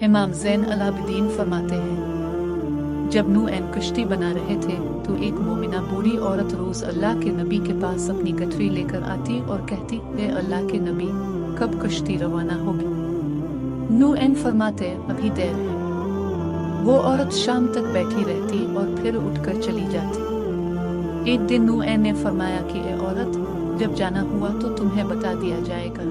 इमाम ज़ैन अलाबिदीन फरमाते हैं, जब नूह कश्ती बना रहे थे तो एक मोमिना बूढ़ी औरत रोज अल्लाह के नबी के पास अपनी गठरी लेकर आती और कहती, ए अल्लाह के नबी, कब कश्ती रवाना होगी? नूह फरमाते, अभी देर है। वो औरत शाम तक बैठी रहती और फिर उठकर चली जाती। एक दिन नूह ने फरमाया कि ए औरत, जब जाना हुआ तो तुम्हें बता दिया जाएगा।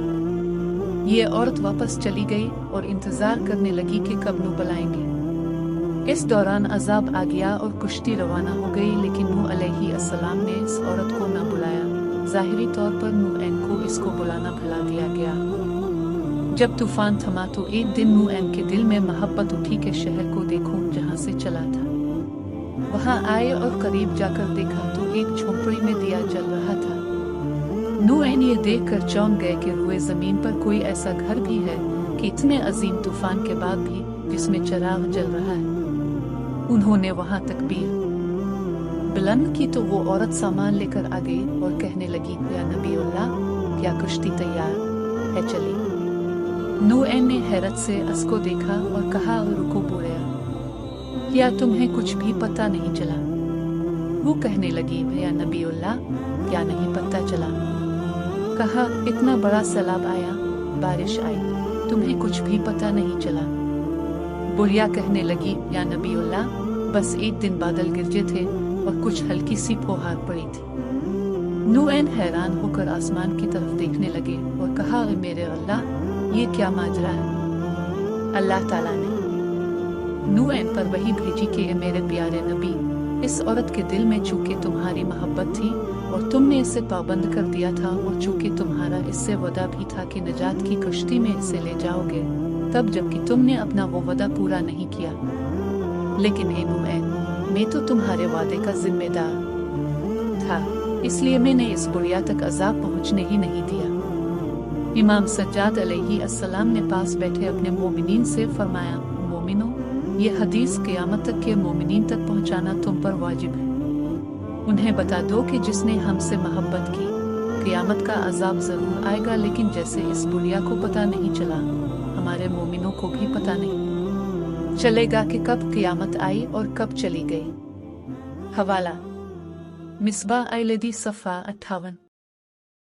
ये औरत वापस चली गई और इंतजार करने लगी कि कब नूह बुलाएंगे। इस दौरान अजाब आ गया और कश्ती रवाना हो गई, लेकिन नूह अलैहिस्सलाम ने इस औरत को न बुलाया। ज़ाहिरी तौर पर नूह को इसको बुलाना भुला दिया गया। जब तूफान थमा तो एक दिन नूह के दिल में मोहब्बत उठी कि शहर को देखूं जहां से चला था। वहां आए और करीब जाकर देखा तो एक झोंपड़ी में दिया जल रहा था। नूह ये देखकर चौंक गए कि रुए जमीन पर कोई ऐसा घर भी है कि इतने अजीम तूफान के बाद भी जिसमें चिराग जल रहा है। उन्होंने वहां तकबीर बुलंद की तो वो औरत सामान लेकर आ गई और कहने लगी, या नबीउल्लाह, क्या कश्ती तैयार है, चली? नूह ने हैरत से उसको देखा और कहा, रुको बुढ़िया, क्या तुम्हें कुछ भी पता नहीं चला? वो कहने लगी, या नबीउल्लाह, क्या नहीं पता चला? कहा, इतना बड़ा सैलाब आया, बारिश आई, तुम्हें कुछ भी पता नहीं चला? बुढ़िया कहने लगी, या नबीउल्लाह, बस एक दिन बादल गिरजे थे और कुछ हल्की सी फुहार पड़ी थी। नूह हैरान होकर आसमान की तरफ देखने लगे और कहा, मेरे अल्लाह, ये क्या माजरा है? अल्लाह ताला ने नूह पर वही भेजी कि मेरे प्यारे नबी, इस औरत के दिल में चूंकि तुम्हारी मोहब्बत थी और तुमने इसे पाबंद कर दिया था, और चूंकि तुम्हारा इससे वदा भी था कि नजात की कश्ती में इसे ले जाओगे, तब जबकि तुमने अपना वो वदा पूरा नहीं किया, लेकिन ए नूह, मैं तो तुम्हारे वादे का जिम्मेदार था, इसलिए मैंने इस बुढ़िया तक अजाब पहुंचने ही नहीं दिया। इमाम सज्जाद अलैहिस्सलाम ने पास बैठे अपने मोमिनीन से फरमाया, मोमिनो, ये हदीस क़यामत तक के मोमिनीन तक पहुंचाना तुम पर वाजिब है। उन्हें बता दो कि जिसने हमसे मोहब्बत की, क़यामत का अजाब जरूर आएगा, लेकिन जैसे इस बुढ़िया को पता नहीं चला, हमारे मोमिनों को भी पता नहीं चलेगा कि कब क़यामत आई और कब चली गई। हवाला मिसबाह अल-लदी सफ़ा 58।